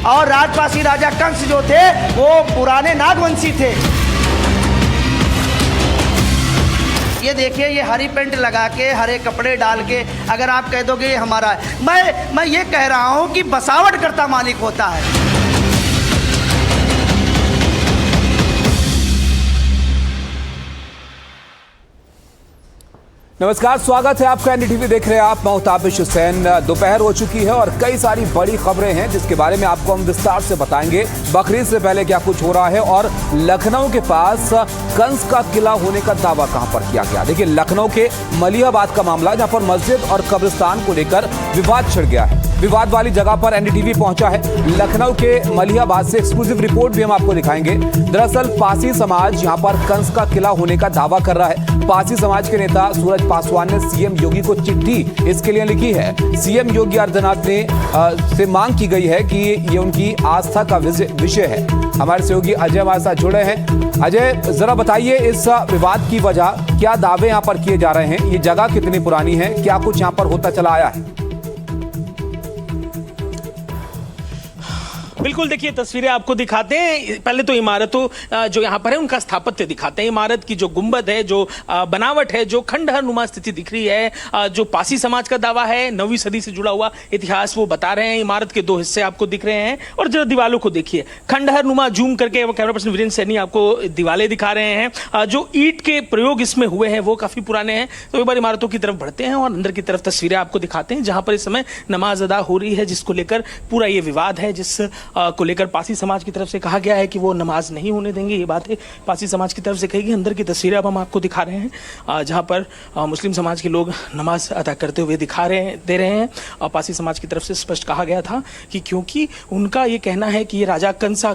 और राजपासी राजा कंस जो थे वो पुराने नागवंशी थे। ये देखिए, ये हरी पेंट लगा के, हरे कपड़े डाल के अगर आप कह दोगे ये हमारा है, मैं ये कह रहा हूं कि बसावट करता मालिक होता है। नमस्कार, स्वागत है आपका। एनडीटीवी देख रहे हैं आप। मैं ताबिश हुसैन। दोपहर हो चुकी है और कई सारी बड़ी खबरें हैं जिसके बारे में आपको हम विस्तार से बताएंगे। बकरीद से पहले क्या कुछ हो रहा है और लखनऊ के पास कंस का किला होने का दावा कहां पर किया गया। देखिए, लखनऊ के मलिहाबाद का मामला, जहां पर मस्जिद और कब्रिस्तान को लेकर विवाद छिड़ गया है। विवाद वाली जगह पर एनडीटीवी पहुंचा है। लखनऊ के मलिहाबाद से एक्सक्लूसिव रिपोर्ट भी हम आपको दिखाएंगे। दरअसल पासी समाज यहां पर कंस का किला होने का दावा कर रहा है। पासी समाज के नेता सूरज पासवान ने सीएम योगी को चिट्ठी इसके लिए लिखी है। सीएम योगी आदित्यनाथ ने से मांग की गई है कि ये उनकी आस्था का विषय है। हमारे सहयोगी अजय हमारे साथ जुड़े हैं। अजय, जरा बताइए इस विवाद की वजह, क्या दावे यहाँ पर किए जा रहे हैं, ये जगह कितनी पुरानी है, क्या कुछ यहाँ पर होता चला आया है? बिल्कुल, देखिए तस्वीरें आपको दिखाते हैं। पहले तो इमारतों जो यहाँ पर है उनका स्थापत्य दिखाते हैं। इमारत की जो गुंबद है, जो बनावट है, जो खंडहर नुमा स्थिति दिख रही है, जो पासी समाज का दावा है, 9वीं सदी से जुड़ा हुआ इतिहास वो बता रहे हैं। इमारत के 2 हिस्से आपको दिख रहे हैं और जरा दीवालों को देखिए, खंडहर नुमा। जूम करके वो कैमरा पर्सन वीरेंद्र सैनी आपको दीवालें दिखा रहे हैं। जो ईंट के प्रयोग इसमें हुए हैं वो काफी पुराने हैं। तो एक बार इमारतों की तरफ बढ़ते हैं और अंदर की तरफ तस्वीरें आपको दिखाते हैं, जहां पर इस समय नमाज अदा हो रही है, जिसको लेकर पूरा ये विवाद है, जिस को लेकर पासी समाज की तरफ से कहा गया है कि वो नमाज नहीं होने देंगे। ये बात है पासी समाज की तरफ से कही गई। अंदर की तस्वीरें अब हम आपको दिखा रहे हैं, जहां पर मुस्लिम समाज के लोग नमाज अदा करते हुए दे रहे हैं। और पासी समाज की तरफ से स्पष्ट कहा गया था कि क्योंकि उनका ये कहना है कि ये राजा कंसा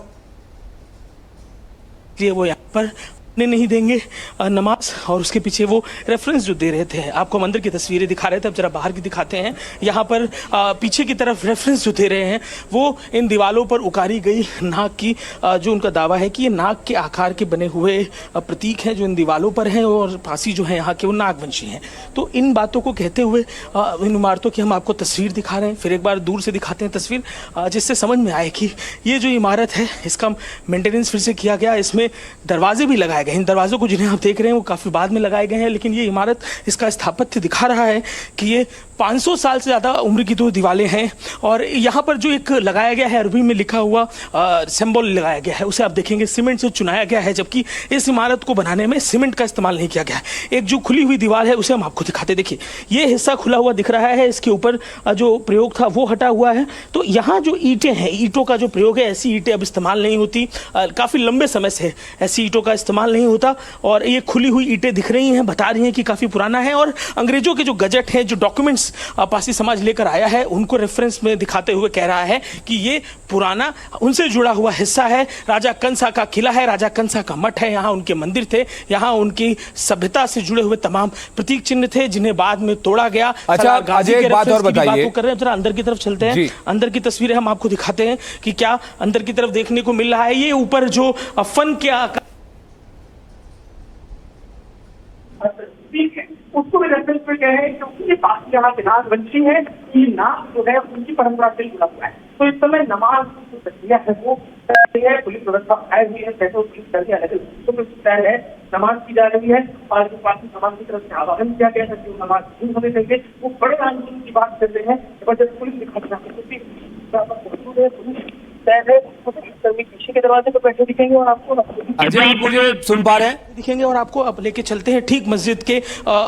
वो यहाँ पर नहीं देंगे नमाज, और उसके पीछे वो रेफरेंस जो दे रहे थे, आपको हम अंदर की तस्वीरें दिखा रहे थे, अब जरा बाहर की दिखाते हैं। यहाँ पर पीछे की तरफ रेफरेंस जो दे रहे हैं वो इन दीवालों पर उकारी गई नाग की, जो उनका दावा है कि ये नाग के आकार के बने हुए प्रतीक हैं जो इन दीवालों पर हैं, और पासी जो है यहाँ के वो नागवंशी हैं। तो इन बातों को कहते हुए इन इमारतों की हम आपको तस्वीर दिखा रहे हैं। फिर एक बार दूर से दिखाते हैं तस्वीर, जिससे समझ में आए कि ये जो इमारत है इसका मेंटेनेंस फिर से किया गया। इसमें दरवाजे भी लगाए गए। इन दरवाजों को जिन्हें आप देख रहे हैं वो काफी बाद में लगाए गए हैं, लेकिन ये इमारत, इसका स्थापत्य दिखा रहा है कि ये 500 साल से ज्यादा उम्र की 2 दीवारें हैं। और यहाँ पर जो एक लगाया गया है, अरबी में लिखा हुआ सिंबल लगाया गया है, उसे आप देखेंगे सीमेंट से चुनाया गया है, जबकि इस इमारत को बनाने में सीमेंट का इस्तेमाल नहीं किया गया है। एक जो खुली हुई दीवार है उसे हम आपको दिखाते, देखिए ये हिस्सा खुला हुआ दिख रहा है, इसके ऊपर जो प्रयोग था वो हटा हुआ है। तो यहाँ जो ईंटें हैं, ईंटों का जो प्रयोग है, ऐसी ईंटें अब इस्तेमाल नहीं होती, काफी लंबे समय से ऐसी ईंटों का इस्तेमाल नहीं होता। और ये खुली हुई ईंटें दिख रही हैं, बता रही हैं कि काफी पुराना है। और अंग्रेजों के जो गजट है, जो डॉक्यूमेंट्स पासी समाज लेकर आया है, उनको रेफरेंस में दिखाते हुए कह रहा है कि ये पुराना उनसे जुड़ा हुआ हिस्सा है। राजा कंसा का किला है, राजा कंसा का मठ है, यहाँ उनके मंदिर थे, यहाँ उनकी सभ्यता से जुड़े हुए तमाम प्रतीक चिन्ह थे जिन्हें बाद में तोड़ा गया। अच्छा, एक बात और बताइए, कर रहे हैं, जरा अंदर की तरफ चलते हैं। अंदर की तस्वीरें हम आपको दिखाते हैं कि क्या अंदर की तरफ देखने को मिल रहा है। ये ऊपर जो फन क्या उसको भी रेफरेंस में कह रहे हैं, क्योंकि ये पासी यहाँ के नागवंशी है, ये नाग जो है उनकी परंपरा से जुड़ा हुआ है। तो इस समय नमाज की जो प्रक्रिया है वो है, पुलिस व्यवस्था आई हुई है, कैसे पुलिस करके अलग है, नमाज की जा रही है। और जो पासी समाज की तरफ से आह्वान किया गया है कि वो नमाज नहीं होने देंगे, वो बड़े आंदोलन की बात कर रहे हैं। जबरदस्त पुलिस पीछे के दरवाजे पर बैठे दिखेंगे और आपको मुझे सुन पा रहे हैं, दिखेंगे। और आपको अब लेके चलते हैं ठीक मस्जिद के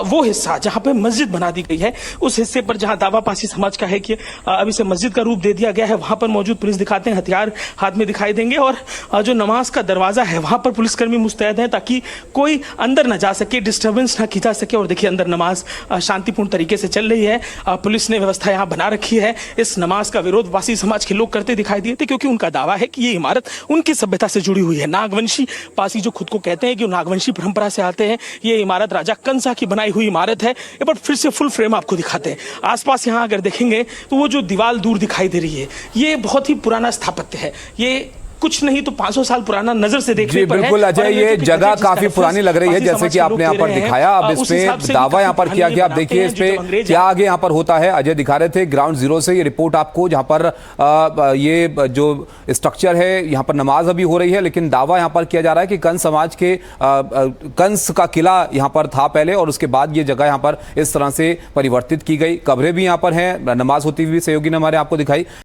वो हिस्सा जहां पे मस्जिद बना दी गई है, उस हिस्से पर जहां दावा पासी समाज का है कि अब इसे मस्जिद का रूप दे दिया गया है। वहां पर मौजूद पुलिस दिखाते हैं, हथियार हाथ में दिखाई देंगे। और जो नमाज का दरवाजा है वहां पर पुलिसकर्मी मुस्तैद हैं ताकि कोई अंदर न जा सके, डिस्टर्बेंस ना की जा सके। और देखिए अंदर नमाज शांतिपूर्ण तरीके से चल रही है। पुलिस ने व्यवस्था यहाँ बना रखी है। इस नमाज का विरोध पासी समाज के लोग करते दिखाई दिए थे, क्योंकि उनका दावा है कि ये इमारत उनकी सभ्यता से जुड़ी हुई है। नागवंशी पासी जो खुद को कहते हैं कि नागवंशी परंपरा से आते हैं, ये इमारत राजा कंसा की बनाई हुई इमारत है। एक बार फिर से फुल फ्रेम आपको दिखाते हैं। आसपास यहाँ अगर देखेंगे तो वो जो दीवार दूर दिखाई दे रही है, ये बहुत ही पुराना स्थापत्य है। ये कुछ नहीं तो 500 साल पुराना नजर से देखने जी पर है। बिल्कुल अजय, और ये जो जगह जिसका काफी reference पुरानी लग रही है, पारसी जैसे समाज कि के आपने लोग यहाँ दे पर रहे हैं। दिखाया। अब उस हिसाब इसमें से दावा काफी यहाँ पर पुरानी किया गया। आप बनाते देखिए हैं, इस जो पे जब अंग्रेज क्या आगे यहाँ पर होता है। अजय दिखा रहे थे ग्राउंड जीरो से ये रिपोर्ट आपको, जहाँ पर ये जो स्ट्रक्चर है यहाँ पर नमाज अभी हो रही है, लेकिन दावा यहाँ पर किया जा रहा है कि कंस समाज के कंस का किला यहाँ पर था पहले, और उसके बाद ये जगह यहाँ पर इस तरह से परिवर्तित की गई। कब्रें भी यहाँ पर हैं, नमाज होती हुई सहयोगी ने हमारे आपको दिखाई।